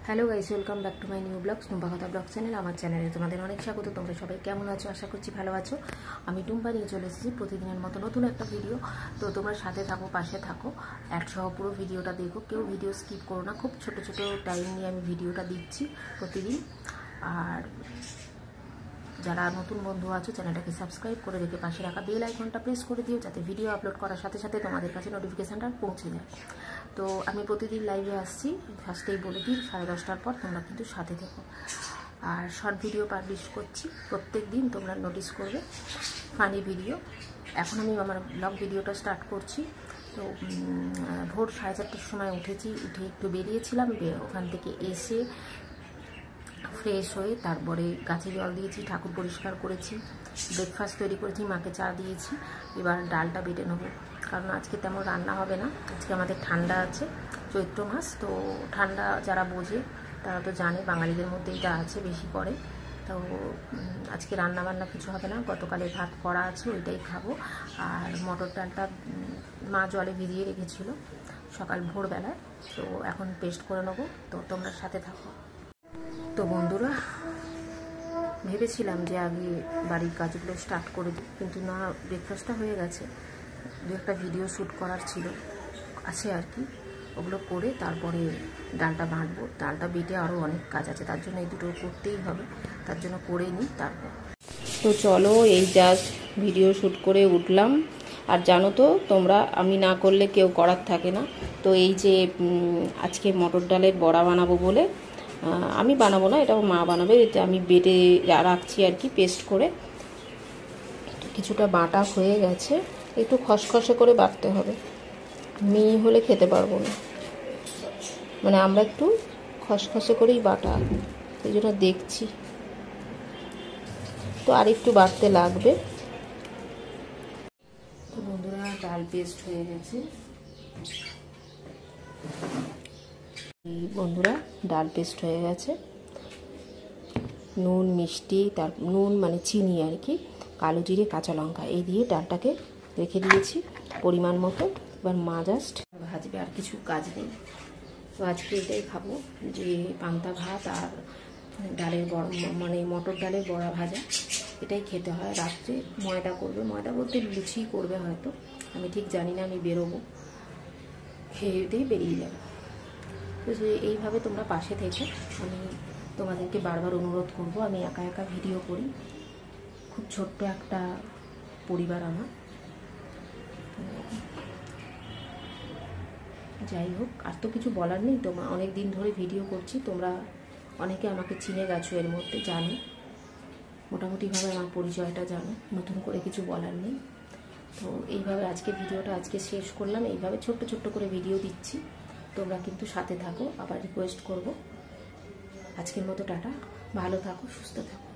Hello guys, welcome back to my new blogs Tumpa Katha blog channel. আমার চ্যানেলে তোমাদের অনেক স্বাগত। তোমরা সবাই কেমন আছো? আশা করছি ভালো আছো। আমি টুম্পা নিয়ে চলে এসেছি প্রতিদিনের মতো নতুন একটা ভিডিও। তো তোমরা সাথে থাকো, পাশে থাকো, অ্যাডসহ পুরো ভিডিওটা দেখো, কেউ ভিডিও স্কিপ করো না। খুব ছোট ছোট টাইম নিয়ে আমি ভিডিওটা দিচ্ছি প্রতিদিন। আর যারা নতুন বন্ধু আছো চ্যানেলটাকে সাবস্ক্রাইব করে রেখে পাশে রাখা বেল আইকনটা প্রেস করে দিও, যাতে ভিডিও আপলোড করার সাথে সাথে তোমাদের কাছে নোটিফিকেশানটা পৌঁছে যায়। তো আমি প্রতিদিন লাইভে আসছি, ফার্স্টেই বলে দিই 10:30টার পর তোমরা কিন্তু সাথে থেকো। আর শর্ট ভিডিও পাবলিশ করছি প্রত্যেক দিন, তোমরা নোটিস করবে, ফানি ভিডিও। এখন আমি আমার ব্লগ ভিডিওটা স্টার্ট করছি। তো ভোর 4:30টার সময় উঠে একটু বেরিয়েছিলাম, ওখান থেকে এসে ফ্রেশ হয়ে তারপরে গাছে জল দিয়েছি, ঠাকুর পরিষ্কার করেছি, ব্রেকফাস্ট তৈরি করেছি, মাকে চা দিয়েছি। এবার ডালটা বেটে নেবো, কারণ আজকে তেমন রান্না হবে না। আজকে আমাদের ঠান্ডা আছে, চৈত্র মাস তো ঠান্ডা যারা বোঝে তারা তো জানে, বাঙালিদের মধ্যে এটা আছে, বেশি করে। তো আজকে রান্না বান্না কিছু হবে না, গতকালে ভাত করা আছে ওইটাই খাবো। আর মটর ডালটা মা জলে ভিজিয়ে রেখেছিল সকাল ভোরবেলায়, তো এখন পেস্ট করে নেবো। তো তোমরা সাথে থাকো। তো বন্ধুরা, ভেবেছিলাম যে আগে বাড়ির কাজগুলো স্টার্ট করে দিই, কিন্তু না, ব্রেকফাস্টটা হয়ে গেছে। দু একটা ভিডিও শ্যুট করার ছিল, আছে আর কি, ওগুলো করে তারপরে ডালটা বাঁটবো। ডালটা বেটে আরও অনেক কাজ আছে, তার জন্য এই দুটো করতেই হবে, তার জন্য করে নিই তারপর। তো চলো, এই জাস্ট ভিডিও শ্যুট করে উঠলাম। আর জানো তো তোমরা, আমি না করলে কেউ করার থাকে না। তো এই যে আজকে মটর ডালের বড়া বানাবো বলে, আমি বানাবো না, এটাও মা বানাবে। এটা আমি বেটে রাখছি আর কি, পেস্ট করে। কিছুটা বাটা হয়ে গেছে, একটু খসখসে করে বাটতে হবে, মিহি হলে খেতে পারবো না। মানে আমরা একটু খসখসে করেই বাটা, এই জন্য দেখছি। তো আর একটু বাটতে লাগবে। তো বন্ধুরা, ডাল পেস্ট হয়ে গেছে। বন্ধুরা, ডাল পেস্ট হয়ে গেছে। নুন, মিষ্টি, তার নুন মানে চিনি আর কি, কালো জিরে, কাঁচা লঙ্কা এই দিয়ে ডালটাকে রেখে দিয়েছি পরিমাণ মতো। এবার মা জাস্ট ভাজবে, আর কিছু কাজ নেই। তো আজকে এটাই খাবো, যে পান্তা ভাত আর ডালের বড়া, মানে মটর ডালের বড়া ভাজা, এটাই খেতে হয়। রাত্রে ময়দা করবে, ময়দা বলতে লুচি করবে হয়তো, আমি ঠিক জানি না। আমি বেরোবো, খেয়ে দিয়ে বেরিয়ে যাবো। তো এইভাবে তোমরা পাশে থেকে, আমি তোমাদেরকে বারবার অনুরোধ করব, আমি একা একা ভিডিও করি, খুব ছোট্ট একটা পরিবার আমার। যাই হোক, আর তো কিছু বলার নেই। তোমরা অনেক দিন ধরে ভিডিও করছি, তোমরা অনেকে আমাকে চিনে গেছো, এর মধ্যে জানো, মোটামুটিভাবে আমার পরিচয়টা জানো, নতুন করে কিছু বলার নেই। তো এইভাবে আজকে ভিডিওটা আজকে শেষ করলাম। এইভাবে ছোট্ট ছোট্ট করে ভিডিও দিচ্ছি, তোমরা কিন্তু সাথে থাকো। আবার রিকোয়েস্ট করব, আজকের মতো টাটা, ভালো থাকো, সুস্থ থাকো।